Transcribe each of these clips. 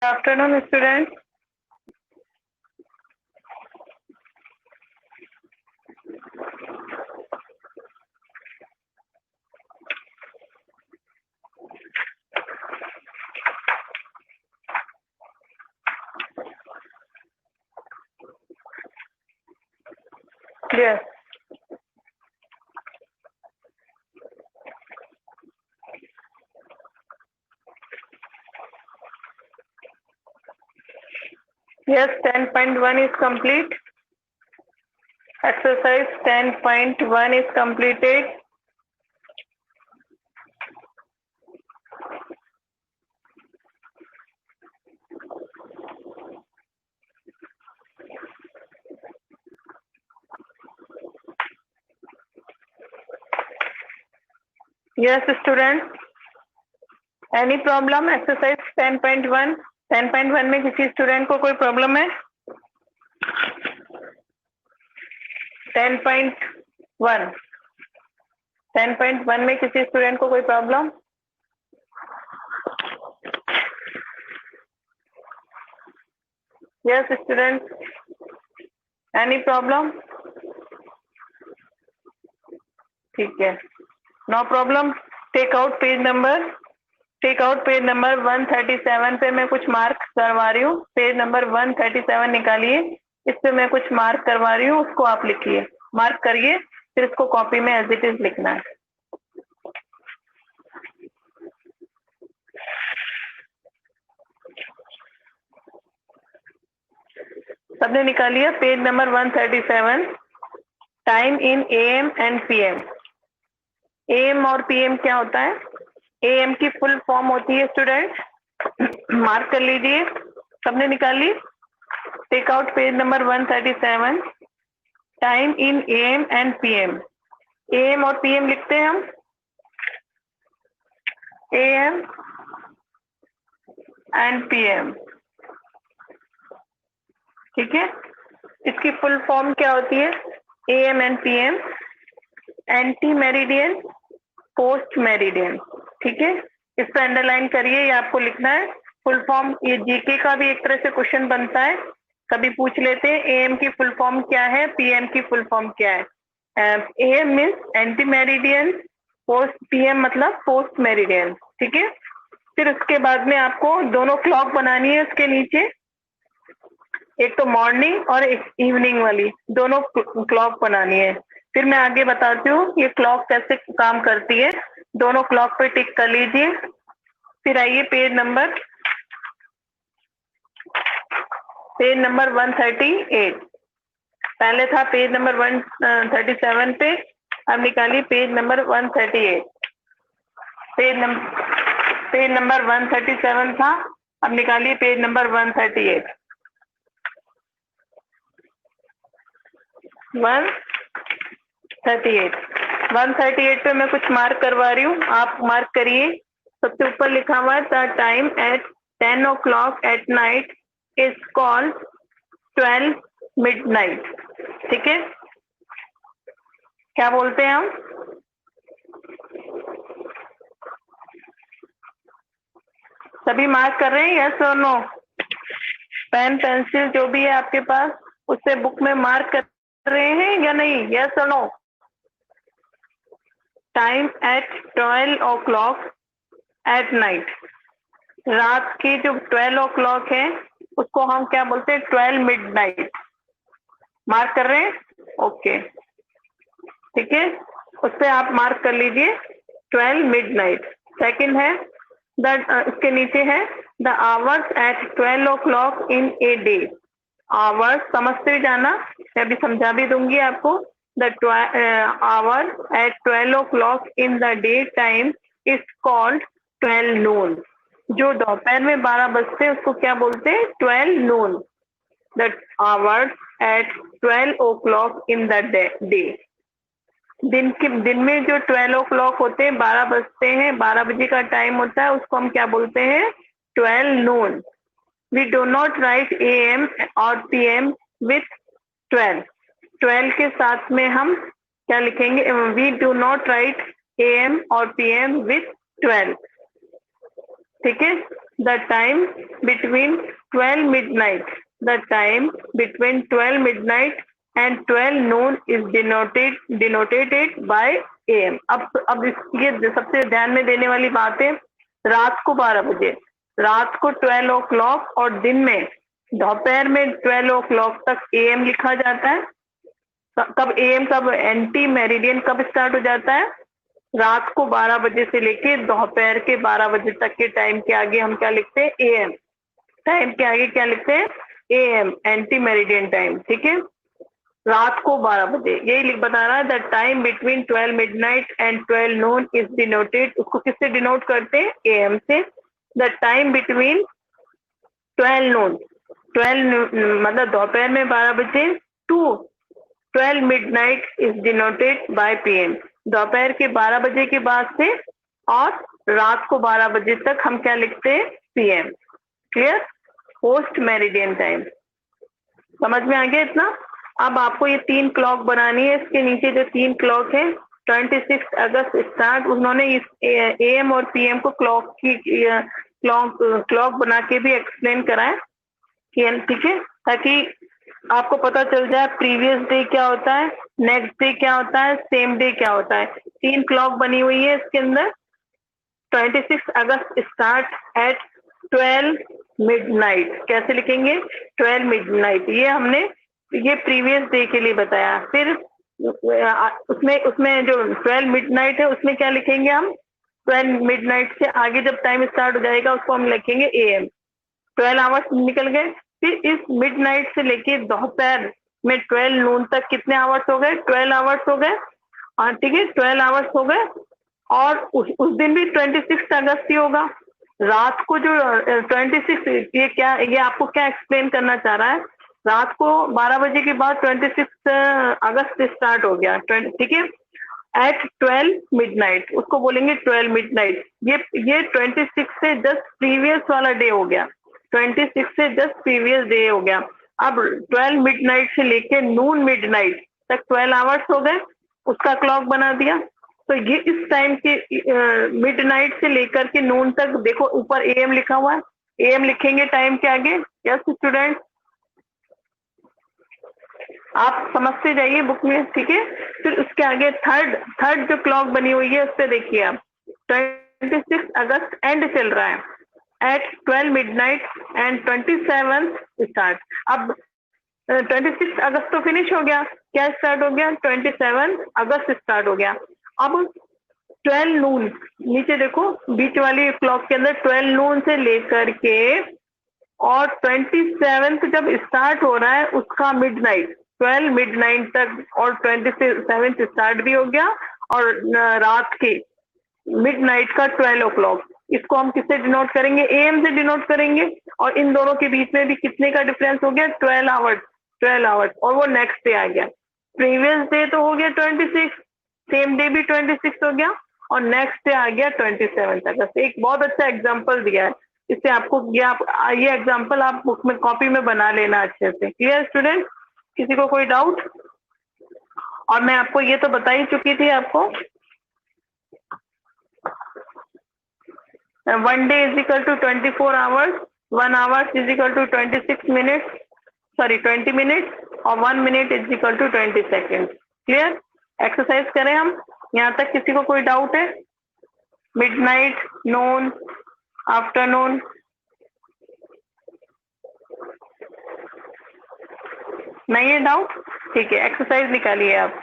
Afternoon, students. Yes. Yes, 10.1 is complete. Exercise 10.1 is completed. Yes, students. Any problem? Exercise 10.1. 10.1 में किसी student को कोई problem है? 10.1 10.1 में किसी स्टूडेंट को कोई problem? Yes, students. Any problem? ठीक है. No problem. Take out page number 137 पे मैं कुछ मार्क करवा रही हूँ. पेज नंबर 137 निकालिए. इस पे मैं कुछ मार्क करवा रही हूँ, उसको आप लिखिए. मार्क करिए, फिर इसको कॉपी में एज इट इज लिखना है. सबने निकालिए page number 137. Time in AM and PM. AM और PM क्या होता है? AM की फुल फॉर्म होती है स्टूडेंट. मार्क कर लीजिए. सबने निकाली. Take out page number 137. Time in AM and PM. AM और PM लिखते हैं हम. AM and PM. ठीक है. इसकी फुल फॉर्म क्या होती है? AM and PM. Anti meridian, post meridian. ठीक है. इस पर अंडरलाइन करिए, ये आपको लिखना है. फुल फॉर्म ये जीके का भी एक तरह से क्वेश्चन बनता है, कभी पूछ लेते हैं. AM की फुल फॉर्म क्या है, PM की फुल फॉर्म क्या है? AM means anti meridian, post PM मतलब पोस्ट मेरिडियन. ठीक है. फिर उसके बाद में आपको दोनों क्लॉक बनानी है. उसके नीचे एक तो मॉर्निंग और एक इवनिंग वाली, दोनों क्लॉक बनानी है. फिर मैं आगे बताती हूँ ये क्लॉक कैसे काम करती है. दोनों क्लॉक पे टिक कर लीजिए. फिर आइए पेज नंबर 138. पहले था पेज नंबर 137 पे, अब निकालिए पेज नंबर 138. पेज नंबर 137 था, अब निकालिए पेज नंबर 138. 138 पे मैं कुछ मार्क करवा रही हूँ, आप मार्क करिए. सबसे ऊपर लिखा हुआ है the time at 10 o'clock at night is called 12 midnight. ठीक है. क्या बोलते हैं हम? सभी मार्क कर रहे हैं? यस और नो? पेन पेंसिल जो भी है आपके पास, उससे बुक में मार्क कर रहे हैं या नहीं? यस और no? Time at 12 o'clock at night. रात की जो 12 o'clock है उसको हम क्या बोलते हैं? 12 midnight. मार्क कर रहे हैं? ओके. ठीक है. उस पर आप मार्क कर लीजिए 12 midnight. सेकंड है इसके नीचे है the hours at 12 o'clock in a day. Hours समझते जाना, मैं अभी समझा भी दूंगी आपको. The hour at 12 o'clock in the day time is called 12 noon. जो दोपहर में 12 बजते हैं उसको क्या बोलते हैं? 12 noon. The hours at 12 o'clock in the day. दिन में जो 12 o'clock होते हैं, 12 बजते हैं, 12 बजे का टाइम होता है, उसको हम क्या बोलते हैं? 12 noon. We do not write AM और PM with 12. 12 के साथ में हम क्या लिखेंगे? We do not write AM और PM with 12. ठीक है. the time between 12 midnight, the time between 12 midnight and 12 noon is denoted by AM. अब ये सबसे ध्यान में देने वाली बात है, रात को 12 बजे, रात को 12 o'clock और दिन में दोपहर में 12 o'clock तक AM लिखा जाता है। कब AM, कब एंटी मेरिडियन कब स्टार्ट हो जाता है? रात को 12 बजे से लेके दोपहर के 12 बजे तक के टाइम के आगे हम क्या लिखते हैं? AM। टाइम के आगे क्या लिखते हैं? AM, anti meridian time. ठीक है, रात को 12 बजे, यही बता रहा है। The time between 12 midnight and 12 Noon is denoted, उसको किससे डिनोट करते हैं? AM से। द टाइम बिटवीन 12 नून, 12 मतलब दोपहर में 12 बजे to 12 midnight is denoted by PM, दोपहर के 12 बजे के बाद से और रात को 12 बजे तक हम क्या लिखते हैं? PM। Clear? Post meridian time. समझ में आ गया इतना? अब आपको ये 3 क्लॉक बनानी है। इसके नीचे जो 3 क्लॉक है, 26 अगस्त स्टार्ट, उन्होंने इस AM और PM को क्लॉक बना के भी एक्सप्लेन करा है। ठीक है, ताकि आपको पता चल जाए प्रीवियस डे क्या होता है, नेक्स्ट डे क्या होता है, सेम डे क्या होता है। 3 क्लॉक बनी हुई है इसके अंदर। 26 अगस्त स्टार्ट एट 12 मिडनाइट, कैसे लिखेंगे? 12 मिडनाइट, ये हमने ये प्रीवियस डे के लिए बताया। फिर उसमें जो 12 मिडनाइट है उसमें क्या लिखेंगे हम? 12 मिडनाइट से आगे जब टाइम स्टार्ट हो जाएगा उसको हम लिखेंगे AM। 12 आवर्स निकल गए। फिर इस मिडनाइट से लेके दोपहर में 12 नून तक कितने आवर्स हो गए? 12 आवर्स हो गए। ठीक है, 12 आवर्स हो गए। और उस दिन भी 26 अगस्त ही होगा। रात को जो 26, ये क्या, ये आपको क्या एक्सप्लेन करना चाह रहा है? रात को 12 बजे के बाद 26 अगस्त स्टार्ट हो गया। ठीक है, एट 12 मिडनाइट, उसको बोलेंगे 12 मिडनाइट। ये 26 से जस्ट प्रीवियस वाला डे हो गया, 26 से जस्ट प्रीवियस डे हो गया। अब 12 मिडनाइट से लेके नून मिडनाइट तक 12 आवर्स हो गए, उसका क्लॉक बना दिया। तो ये इस टाइम के मिडनाइट से लेकर के नून तक, देखो ऊपर AM लिखा हुआ है, AM लिखेंगे टाइम के आगे। यस स्टूडेंट, आप समझते जाइए बुक में। ठीक है, फिर उसके आगे थर्ड जो क्लॉक बनी हुई है उस पर देखिए आप, 26 अगस्त एंड चल रहा है एट 12 मिडनाइट एंड 27 स्टार्ट। अब 26 अगस्त तो फिनिश हो गया, क्या स्टार्ट हो गया? 27 अगस्त स्टार्ट हो गया। अब 12 नून, नीचे देखो बीच वाली क्लॉक के अंदर 12 नून से लेकर के और 27 जब स्टार्ट हो रहा है उसका मिडनाइट, 12 मिडनाइट तक और 27 स्टार्ट भी हो गया और रात के मिडनाइट का 12 o'clock, इसको हम किससे डिनोट करेंगे? AM से डिनोट करेंगे। और इन दोनों के बीच में भी कितने का डिफरेंस हो गया? 12 आवर्स, और वो नेक्स्ट डे आ गया। प्रीवियस डे तो हो गया 26, सेम डे भी 26 हो गया और नेक्स्ट डे आ गया 27 तक। एक बहुत अच्छा एग्जाम्पल दिया है, इससे आपको ये एग्जाम्पल आप बुक में कॉपी में बना लेना अच्छे से। Clear student? किसी को कोई डाउट? और मैं आपको ये तो बता ही चुकी थी आपको, 1 day is equal to 24 hours, 1 hours is equal to 20 minutes और 1 minute is equal to 20 second. Clear? Exercise करें हम यहाँ तक? किसी को कोई डाउट है? Midnight, noon, afternoon? नहीं है डाउट? ठीक है, एक्सरसाइज निकालिए आप।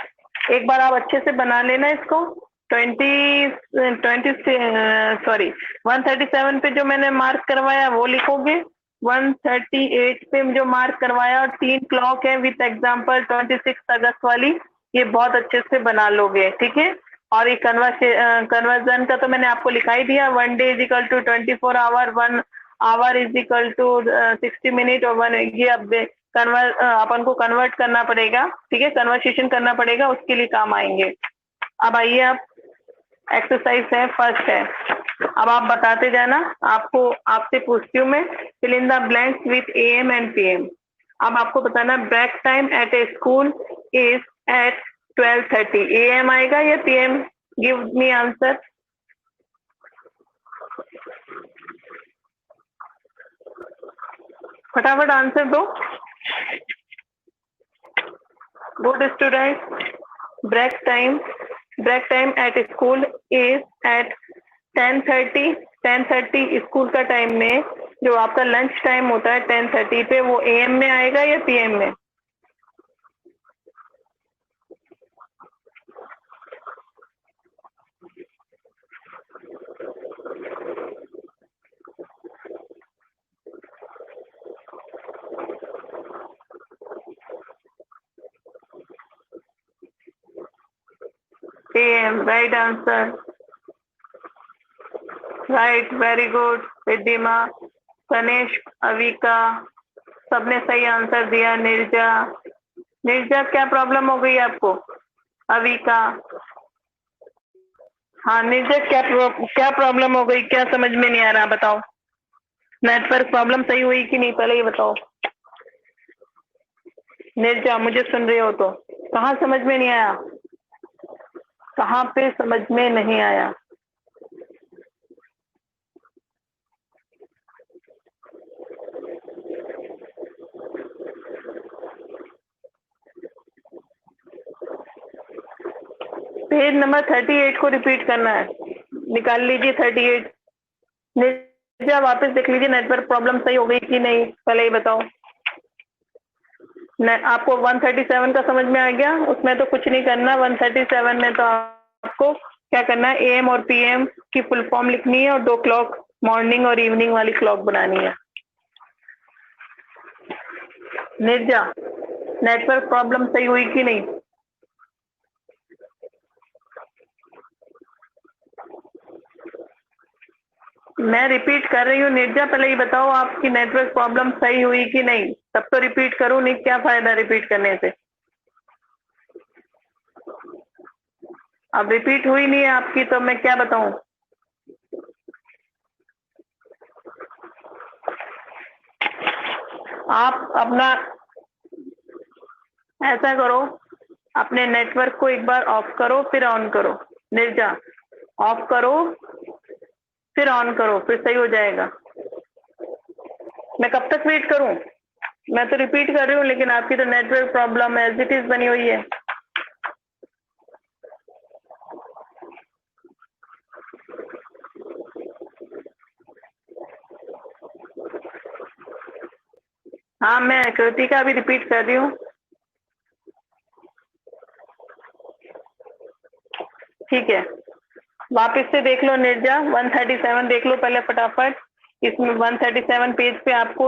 एक बार आप अच्छे से बना लेना इसको। 137 पे जो मैंने मार्क करवाया वो लिखोगे, 138 पे जो मार्क करवाया और 3 क्लॉक है विथ एग्जाम्पल 26 अगस्त वाली, ये बहुत अच्छे से बना लोगे। ठीक है, और ये कन्वर्जन का तो मैंने आपको लिखा ही दिया, 1 day is equal to 24 hour, 1 hour is equal to 60 minute और 1, ये अब अपन को कन्वर्ट करना पड़ेगा। ठीक है, कन्वर्सेशन करना पड़ेगा, उसके लिए काम आएंगे। अब आइए, आप एक्सरसाइज है, फर्स्ट है। अब आप बताते जाना, आपसे पूछती हूँ मैं, fill in the blanks with AM and PM। अब आपको बताना break time at a school is at 12:30, AM आएगा या PM? Give me answer. फटाफट आंसर दो। Good student. Break time at school is at 10:30। 10:30 school का टाइम में जो आपका लंच टाइम होता है 10:30 पे, वो AM में आएगा या PM में? AM, right answer. Right, very good. Riddhima, Tanesh, Avika, सबने सही आंसर दिया। निर्जा क्या प्रॉब्लम हो गई आपको? अविका, हाँ निर्जा क्या प्रॉब्लम हो गई? क्या समझ में नहीं आ रहा बताओ। नेटवर्क प्रॉब्लम सही हुई कि नहीं, पहले ये बताओ। निर्जा, मुझे सुन रहे हो तो? कहाँ समझ में नहीं आया? कहाँ पे समझ में नहीं आया? पेज नंबर 38 को रिपीट करना है। निकाल लीजिए 38। निर्जा वापस देख लीजिए नेटवर्क प्रॉब्लम सही हो गई कि नहीं, पहले ही बताओ। आपको 137 का समझ में आ गया? उसमें तो कुछ नहीं करना। 137 में तो आपको क्या करना है, AM और PM की फुल फॉर्म लिखनी है और 2 क्लॉक, मॉर्निंग और इवनिंग वाली क्लॉक बनानी है। निर्जा, नेटवर्क प्रॉब्लम सही हुई कि नहीं? मैं रिपीट कर रही हूँ निर्जा, पहले ये बताओ आपकी नेटवर्क प्रॉब्लम सही हुई कि नहीं? तब तो रिपीट करूँ, नहीं क्या फायदा रिपीट करने से? अब रिपीट हुई नहीं है आपकी तो मैं क्या बताऊं? आप अपना ऐसा करो, अपने नेटवर्क को एक बार ऑफ करो फिर ऑन करो। निर्जा, ऑफ करो फिर ऑन करो, फिर सही हो जाएगा। मैं कब तक वेट करूं? मैं तो रिपीट कर रही हूँ लेकिन आपकी तो network problem as it is बनी हुई है। हाँ, मैं कृतिका भी रिपीट कर रही हूँ। ठीक है, वापस से देख लो निर्जा। 137 देख लो पहले फटाफट। इसमें 137 पेज पे आपको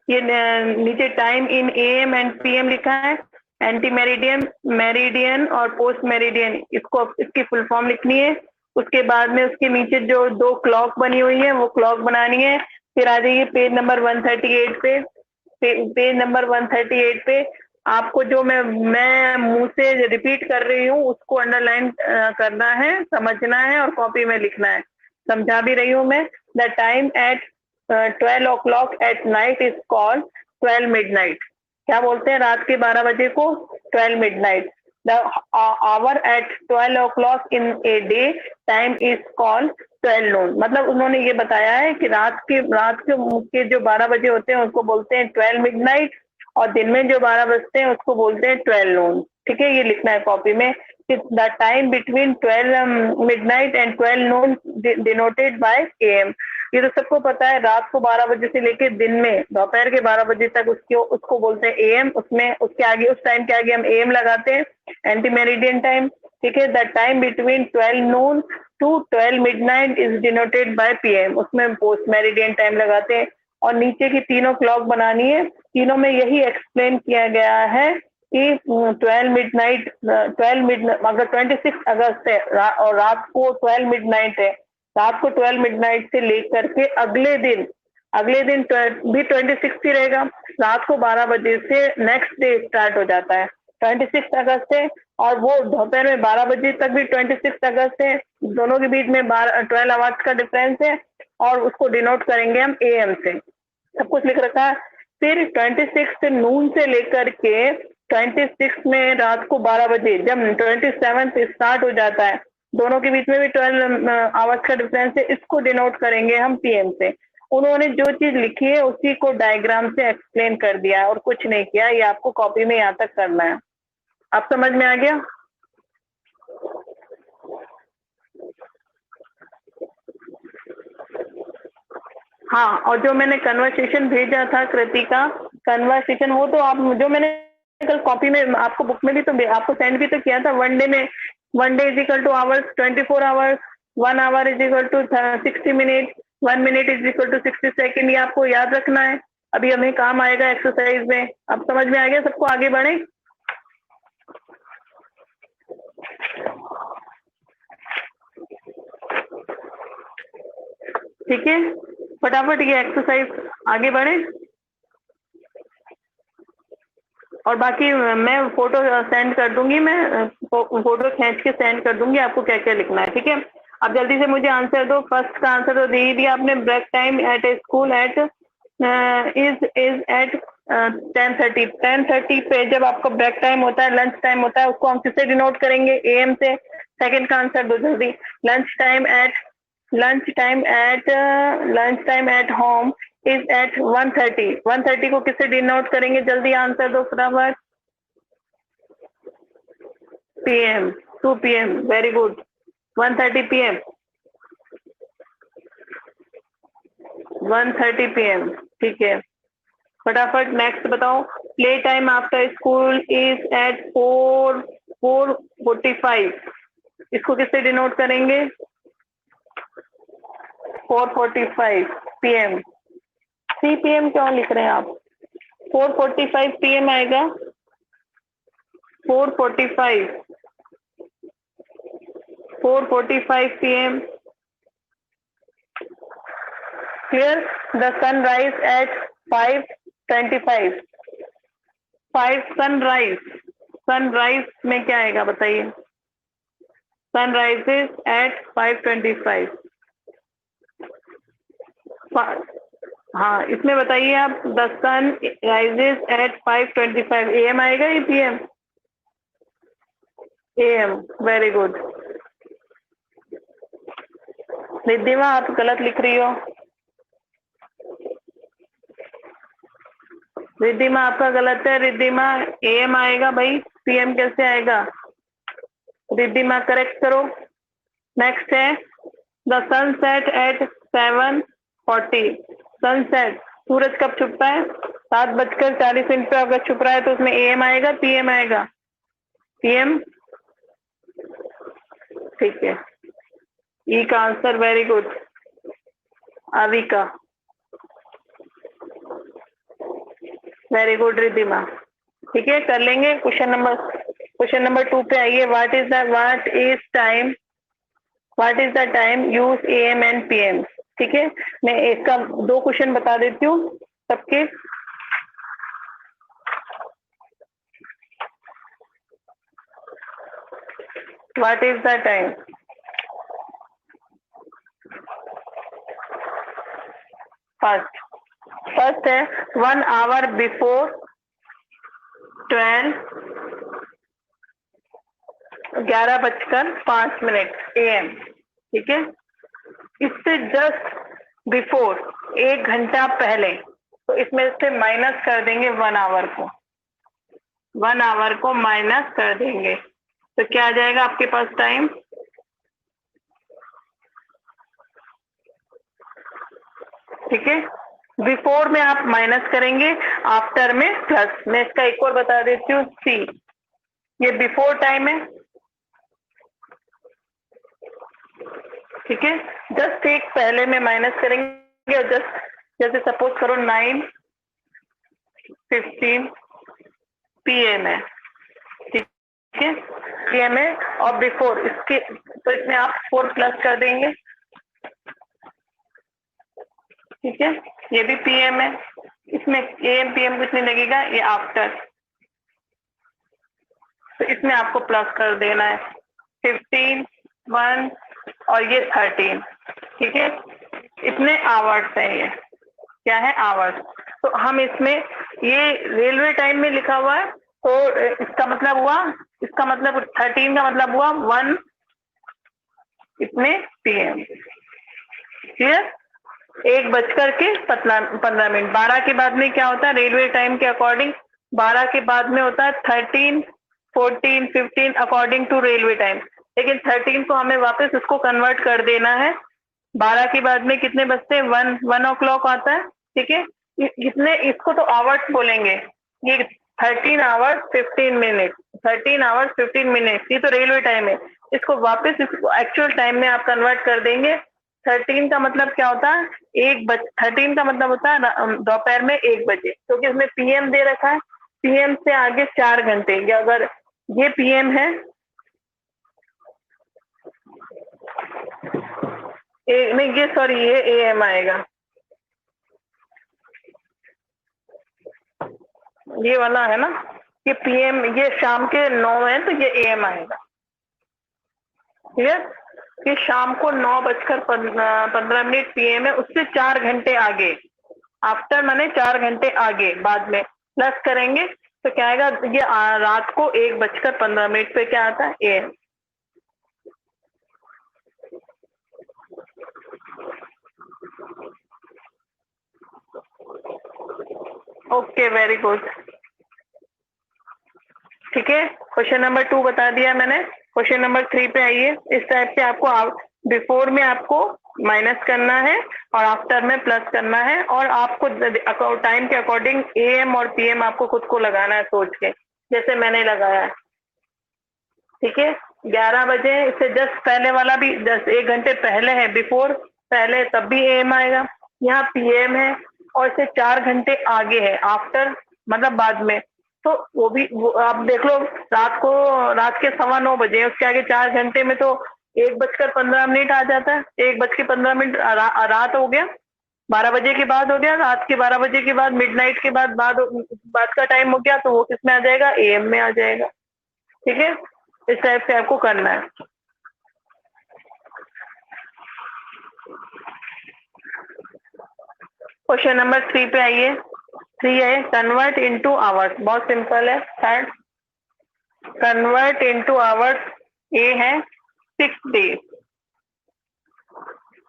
ये नीचे time in AM and PM लिखा है। एंटी मेरिडियन, मेरिडियन और पोस्ट मेरिडियन, इसको इसकी फुल फॉर्म लिखनी है। उसके बाद में उसके नीचे जो 2 क्लॉक बनी हुई है वो क्लॉक बनानी है। फिर आ जाइए पेज नंबर 138 पे। पेज नंबर 138 पे आपको जो मैं मुंह से रिपीट कर रही हूँ उसको अंडरलाइन करना है, समझना है और कॉपी में लिखना है। समझा भी रही हूँ मैं। The time at 12 o'clock at night is called 12 midnight। क्या बोलते हैं रात के 12 बजे को? 12 midnight। The hour at 12 o'clock in a day time is called 12 noon। मतलब उन्होंने ये बताया है कि रात के जो 12 बजे होते हैं उसको बोलते हैं 12 midnight और दिन में जो 12 बजते हैं उसको बोलते हैं 12 noon। ठीक है, ये लिखना है कॉपी में। The time between 12 midnight and 12 noon denoted by AM। ये तो सबको पता है, रात को 12 बजे से लेके दिन में दोपहर के 12 बजे तक उसको बोलते हैं AM। उसमें उसके आगे, उस टाइम के आगे हम AM लगाते हैं, एंटी मेरिडियन टाइम। ठीक है, the time between 12 noon to 12 midnight is denoted by PM। उसमें पोस्ट मेरिडियन टाइम लगाते हैं। और नीचे की तीनों क्लॉक बनानी है। तीनों में यही एक्सप्लेन किया गया है कि 12 midnight, अगर 26 अगस्त है और रात को 12 midnight है, रात को 12 midnight से लेकर के अगले दिन भी 26 ही रहेगा। रात को 12 बजे से नेक्स्ट डे स्टार्ट हो जाता है, 26 अगस्त है। और वो दोपहर में 12 बजे तक भी 26 अगस्त है। दोनों के बीच में 12 आवर्स का डिफरेंस है और उसको डिनोट करेंगे हम AM से। सब कुछ लिख रखा है। फिर 26 नून से लेकर के 26 में रात को 12 बजे, जब 27 स्टार्ट हो जाता है, दोनों के बीच में भी 12 आवर्स का डिफरेंस है, इसको डिनोट करेंगे हम PM से। उन्होंने जो चीज लिखी है उसी को डायग्राम से एक्सप्लेन कर दिया है और कुछ नहीं किया। ये आपको कॉपी में यहाँ तक करना है। आप समझ में आ गया? हाँ, और जो मैंने कन्वर्सेशन भेजा था कृतिका, कन्वर्सेशन वो तो आप जो मैंने कल कॉपी में आपको बुक में भी तो आपको सेंड भी तो किया था। वन डे में 1 day is equal to hours, 24 hours, 1 hour is equal to 60 minute, 1 minute is equal to 60 second. ये आपको याद रखना है, अभी हमें काम आएगा एक्सरसाइज में। अब समझ में आ गया सबको? आगे बढ़े। ठीक है, फटाफट ये एक्सरसाइज आगे बढ़े। और बाकी मैं फोटो सेंड कर दूंगी, मैं फोटो खींच के सेंड कर दूंगी आपको क्या क्या लिखना है। ठीक है, अब जल्दी से मुझे आंसर दो। फर्स्ट का आंसर तो दे ही दिया आपने। Break time at a school at is at 10:30। 10:30 पे जब आपका ब्रेक टाइम होता है, लंच टाइम होता है, उसको हम किससे डिनोट करेंगे? AM से। सेकंड का आंसर दो जल्दी। Lunch time at home is at 1:30। 1:30 को किससे डिनोट करेंगे? जल्दी आंसर दो फटाफट। PM, 2 PM, very good. 1:30 PM, 1:30 PM, ठीक है। फटाफट नेक्स्ट बताओ। Play time after school is at 4:45। इसको किससे डिनोट करेंगे? 4:45 PM। 3 PM क्यों लिख रहे हैं आप? 4:45 PM आएगा। 4:45 PM। Clear? The sun rise at 5:25। sunrise में क्या आएगा बताइए? Sunrises at 5:25। हाँ, इसमें बताइए आप। The sun rises at 5:25, AM आएगा या PM? AM, very good. Riddhima आप गलत लिख रही हो। रिद्धिमा आपका गलत है। रिद्धिमा AM आएगा भाई, PM कैसे आएगा? रिद्धिमा करेक्ट करो। नेक्स्ट है द सनसेट एट 7:40। सनसेट, सूरज कब छुपता है? 7:40 पे अगर छुप रहा है तो उसमें AM आएगा, PM आएगा? PM, ठीक है। ई का answer, very good Avika, very good Riddhima. ठीक है, कर लेंगे। क्वेश्चन नंबर 2 पे आइए। What is the time use AM and PM? ठीक है, मैं इसका 2 क्वेश्चन बता देती हूँ सबके। What is the time? First है 1 आवर बिफोर 12, 11:05 AM। ठीक है, इससे जस्ट बिफोर 1 घंटा पहले, तो इसमें से माइनस कर देंगे 1 आवर को। 1 आवर को माइनस कर देंगे तो क्या आ जाएगा आपके पास टाइम? ठीक है, बिफोर में आप माइनस करेंगे, आफ्टर में प्लस। मैं इसका एक और बता देती हूँ। C, ये बिफोर टाइम है। ठीक है, जस्ट एक पहले में माइनस करेंगे और जस्ट जैसे सपोज करो 9:15 PM है। ठीक है, PM है और बिफोर इसके, तो इसमें आप 4 प्लस कर देंगे। ठीक है, ये भी PM है, इसमें AM PM कुछ नहीं लगेगा, ये आफ्टर, तो इसमें आपको प्लस कर देना है। 15, 1 और ये 13। ठीक है, इतने आवर्स है। ये क्या है? आवर्स। तो हम इसमें ये रेलवे टाइम में लिखा हुआ है, तो इसका मतलब 13 का मतलब हुआ 1 इतने PM। क्लियर? 1 बजकर के 15 मिनट। 12 के बाद में क्या होता है रेलवे टाइम के अकॉर्डिंग? 12 के बाद में होता है 13, 14, 15 अकॉर्डिंग टू रेलवे टाइम। लेकिन 13 को हमें वापस उसको कन्वर्ट कर देना है। 12 के बाद में कितने बजते हैं? 1 o'clock आता है, ठीक है। कितने, इसको तो आवर्स बोलेंगे। ये 13 आवर्स 15 मिनट, 13 आवर्स 15 मिनट, ये तो रेलवे टाइम है। इसको वापस इसको एक्चुअल टाइम में आप कन्वर्ट कर देंगे। 13 का मतलब क्या होता है? 13 का मतलब होता है दोपहर में 1 बजे, क्योंकि इसमें पीएम दे रखा है। पीएम से आगे 4 घंटे, या अगर ये पीएम है, नहीं ये सॉरी ये एएम आएगा, ये वाला है ना, ये पीएम, ये शाम के 9 है तो ये एएम आएगा। क्लियर? ये शाम को 9:15 पीएम है, उससे 4 घंटे आगे, आफ्टर माने 4 घंटे आगे बाद में प्लस करेंगे तो क्या आएगा? ये रात को 1:15 पे क्या आता है? एएम। Okay, very good. ठीक है, क्वेश्चन नंबर 2 बता दिया मैंने। क्वेश्चन नंबर 3 पे आइए। इस टाइप से आपको बिफोर में आपको माइनस करना है और आफ्टर में प्लस करना है, और आपको टाइम के अकॉर्डिंग एएम और पीएम आपको खुद को लगाना है सोच के, जैसे मैंने लगाया है। ठीक है, 11 बजे, इससे जस्ट पहले वाला भी 1 घंटे पहले है, बिफोर पहले, तब भी एएम आएगा। यहाँ पीएम है और इससे 4 घंटे आगे है, आफ्टर मतलब बाद में, तो वो भी आप देख लो। रात के 9:15 बजे, उसके आगे 4 घंटे में तो 1:15 आ जाता है। 1:15 रात हो गया, 12 बजे के बाद हो गया, रात के 12 बजे के बाद, मिडनाइट के बाद का टाइम हो गया, तो वो किस में आ जाएगा? एएम में आ जाएगा। ठीक है, इस टाइप से आपको करना है। क्वेश्चन नंबर 3 पे आइए। 3 है कन्वर्ट इनटू आवर्स, बहुत सिंपल है। थर्ड, कन्वर्ट इनटू आवर्स, ए है 6 डेज।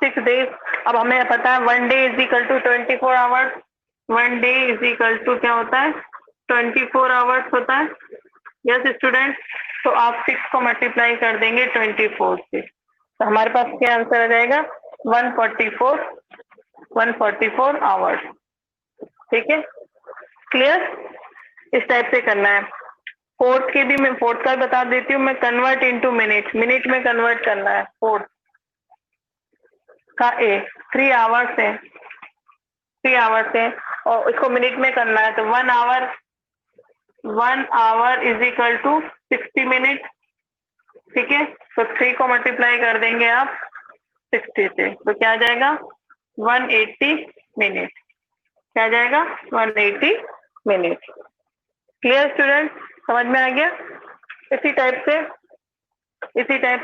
6 डेज, अब हमें पता है 1 day is equal to 24 hours. 1 day is equal to क्या होता है? 24 आवर्स होता है। यस स्टूडेंट, तो आप 6 को मल्टीप्लाई कर देंगे 24 से, तो हमारे पास क्या आंसर आ जाएगा? 144 आवर्स। ठीक है, क्लियर? इस टाइप से करना है। फोर्थ का बता देती हूँ मैं। कन्वर्ट इनटू मिनट, मिनट में कन्वर्ट करना है। फोर्थ का 3 आवर्स है, 3 आवर्स है, और इसको मिनट में करना है, तो 1 hour is equal to 60 minute. ठीक है, तो 3 को मल्टीप्लाई कर देंगे आप 60 से, तो क्या आ जाएगा? 180 मिनट। क्या आ जाएगा? 180 मिनट। Clear student? समझ में आ गया? इसी टाइप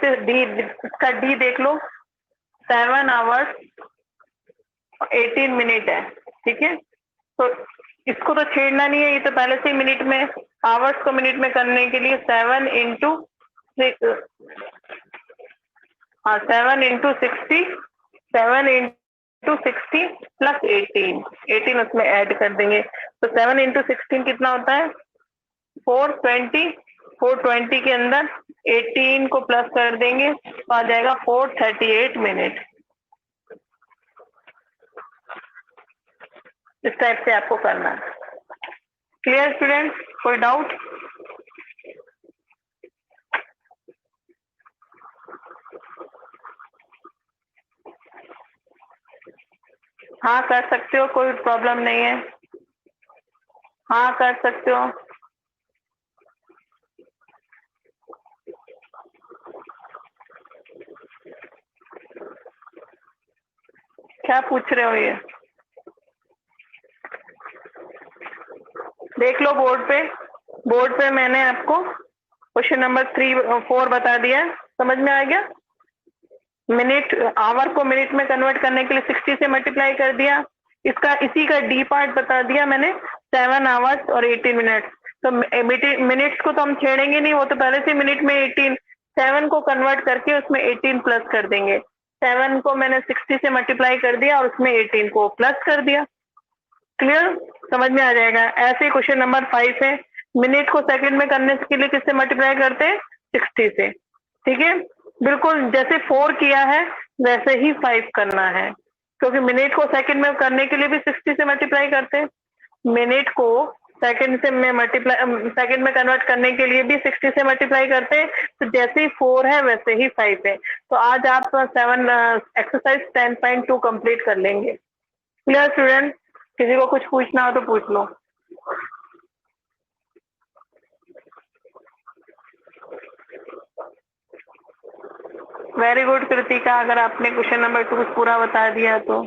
से डी, इसका डी देख लो। 7 आवर्स 18 मिनट है। ठीक है, तो इसको तो छेड़ना नहीं है, ये तो पहले से ही मिनट में, आवर्स को मिनट में करने के लिए 7 इंटू 60, 7 इंटू 60 प्लस 18 उसमें ऐड कर देंगे, तो 7 इंटू 16 कितना होता है? 420। 420 के अंदर 18 को प्लस कर देंगे तो आ जाएगा 438 मिनट। इस टाइप से आपको करना है। Clear student? कोई डाउट? हाँ कर सकते हो, कोई प्रॉब्लम नहीं है। हाँ कर सकते हो। क्या पूछ रहे हो ये? देख लो बोर्ड पे। बोर्ड पे मैंने आपको क्वेश्चन नंबर 4 बता दिया, समझ में आ गया? मिनट, आवर को मिनट में कन्वर्ट करने के लिए 60 से मल्टीप्लाई कर दिया। इसी का डी पार्ट बता दिया मैंने, 7 आवर्स और 18 मिनट। तो मिनट्स को तो हम छेड़ेंगे नहीं, वो तो पहले से मिनट में 18, 7 को कन्वर्ट करके उसमें 18 प्लस कर देंगे, 7 को मैंने 60 से मल्टीप्लाई कर दिया और उसमें 18 को प्लस कर दिया। क्लियर, समझ में आ जाएगा। ऐसे ही क्वेश्चन नंबर 5 है, मिनट को सेकंड में करने के लिए किससे मल्टीप्लाई करते हैं? 60 से। ठीक है, बिल्कुल जैसे 4 किया है वैसे ही 5 करना है, क्योंकि मिनट को सेकंड में करने के लिए भी 60 से मल्टीप्लाई करते हैं, मिनट को सेकंड से में मल्टीप्लाई सेकंड में कन्वर्ट करने के लिए भी 60 से मल्टीप्लाई करते हैं। तो जैसे ही 4 है वैसे ही 5 है। तो आज आप 7 एक्सरसाइज 10.2 कंप्लीट कर लेंगे। Clear student? किसी को कुछ पूछना हो तो पूछ लो। वेरी गुड कृतिका, अगर आपने क्वेश्चन नंबर 2 पूरा बता दिया तो।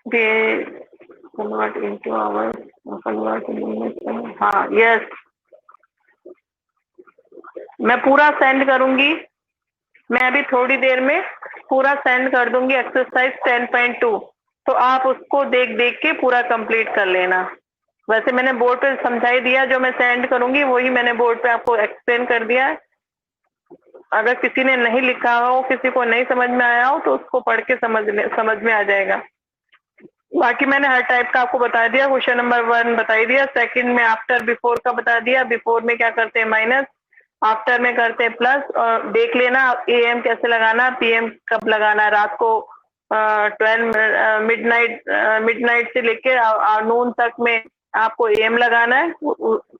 Convert into hours, convert in, हाँ यस, मैं पूरा सेंड करूंगी। मैं अभी थोड़ी देर में पूरा सेंड कर दूंगी एक्सरसाइज 10.2, तो आप उसको देख देख के पूरा कंप्लीट कर लेना। वैसे मैंने बोर्ड पे समझा ही दिया, जो मैं सेंड करूंगी वही मैंने बोर्ड पे आपको एक्सप्लेन कर दिया है। अगर किसी ने नहीं लिखा हो, किसी को नहीं समझ में आया हो, तो उसको पढ़ के समझ में आ जाएगा। बाकी मैंने हर टाइप का आपको बता दिया। क्वेश्चन नंबर 1 बता ही दिया, सेकंड में आफ्टर बिफोर का बता दिया। बिफोर में क्या करते हैं? माइनस, आफ्टर में करते हैं प्लस। और देख लेना AM कैसे लगाना, PM कब लगाना। रात को 12 मिडनाइट से लेकर नून तक में आपको AM लगाना है,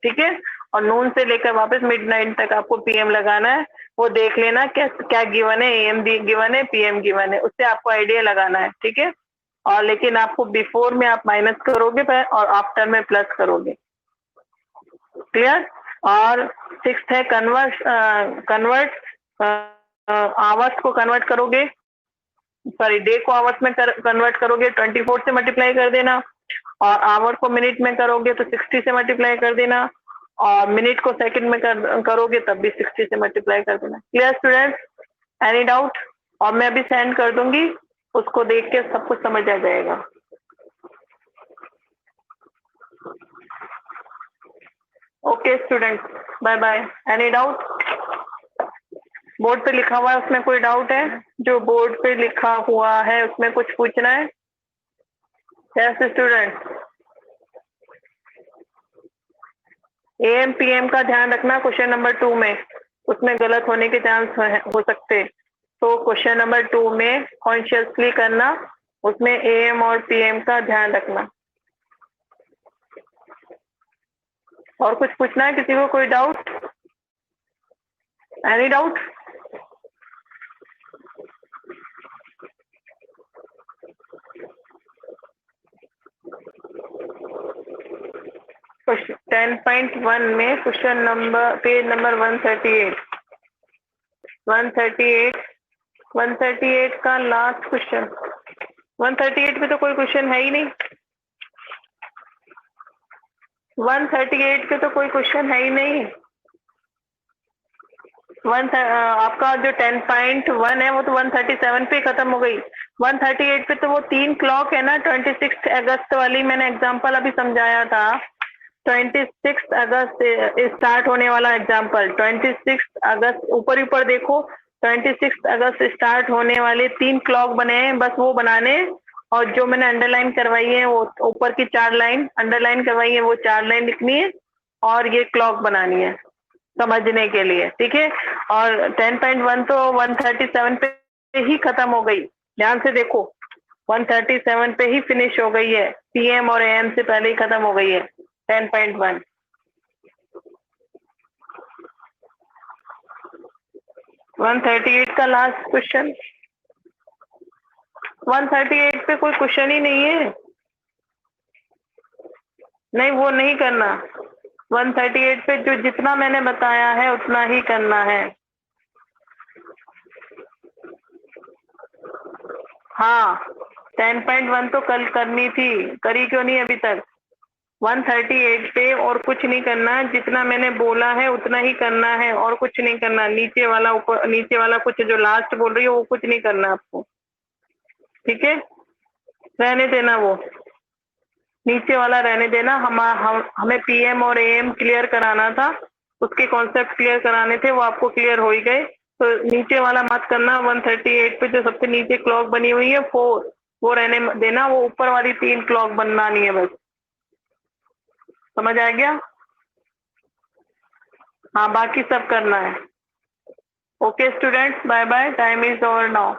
ठीक है। और नून से लेकर वापस मिडनाइट तक आपको PM लगाना है। वो देख लेना क्या गिवन है, AM गिवन है, PM गिवन है, उससे आपको आइडिया लगाना है, ठीक है। और लेकिन आपको बिफोर में आप माइनस करोगे और आफ्टर में प्लस करोगे। क्लियर? और 6th है कन्वर्ट आवर्स को कन्वर्ट करोगे, सॉरी डे को आवर्स में कन्वर्ट करोगे, 24 से मल्टीप्लाई कर देना। और आवर को मिनट में करोगे तो 60 से मल्टीप्लाई कर देना। और मिनट को सेकंड में करोगे तब भी 60 से मल्टीप्लाई कर देना। Clear students? Any doubt? और मैं अभी सेंड कर दूंगी, उसको देख के सब कुछ समझ आ जाएगा। Okay student, bye bye. Any doubt? Board पे लिखा हुआ है उसमें कोई डाउट है? जो बोर्ड पे लिखा हुआ है उसमें कुछ पूछना है? Yes student. AM PM का ध्यान रखना क्वेश्चन नंबर 2 में, उसमें गलत होने के चांस हो सकते। तो क्वेश्चन नंबर 2 में कॉन्शियसली करना, उसमें AM और PM का ध्यान रखना। और कुछ पूछना है किसी को? कोई डाउट? Any doubt? क्वेश्चन 10.1 में क्वेश्चन नंबर पेज नंबर 138 का लास्ट क्वेश्चन। 138 पे तो कोई क्वेश्चन है ही नहीं। 138 पे तो कोई क्वेश्चन है ही नहीं। आपका जो 10.1 है वो तो 137 पे खत्म हो गई। 138 पे तो वो 3 क्लॉक है ना, 26 अगस्त वाली मैंने एग्जांपल अभी समझाया था। 26 अगस्त स्टार्ट होने वाला एग्जांपल, 26 अगस्त ऊपर देखो, 26 अगस्त स्टार्ट होने वाले 3 क्लॉक बने हैं, बस वो बनाने। और जो मैंने अंडरलाइन करवाई है वो ऊपर की 4 लाइन अंडरलाइन करवाई है, वो 4 लाइन लिखनी है और ये क्लॉक बनानी है समझने के लिए, ठीक है। और 10.1 तो 137 पे ही खत्म हो गई, ध्यान से देखो 137 पे ही फिनिश हो गई है, PM और AM से पहले ही खत्म हो गई है 10.1। 138 का लास्ट क्वेश्चन। 138 पे कोई क्वेश्चन ही नहीं है, नहीं वो नहीं करना। 138 पे जो जितना मैंने बताया है उतना ही करना है। हाँ 10.1 तो कल करनी थी, करी क्यों नहीं अभी तक? 138 पे और कुछ नहीं करना, जितना मैंने बोला है उतना ही करना है और कुछ नहीं करना। नीचे वाला ऊपर, नीचे वाला कुछ जो लास्ट बोल रही हो वो कुछ नहीं करना आपको, ठीक है। रहने देना, वो नीचे वाला रहने देना। हमें PM और AM क्लियर कराना था, उसके कॉन्सेप्ट क्लियर कराने थे, वो आपको क्लियर हो ही गए। तो नीचे वाला मत करना, 138 पे जो सबसे नीचे क्लॉक बनी हुई है 4, वो रहने देना, वो ऊपर वाली 3 क्लॉक बनवानी है बस। समझ आ गया? हाँ, बाकी सब करना है। Okay students, bye bye, time is over now.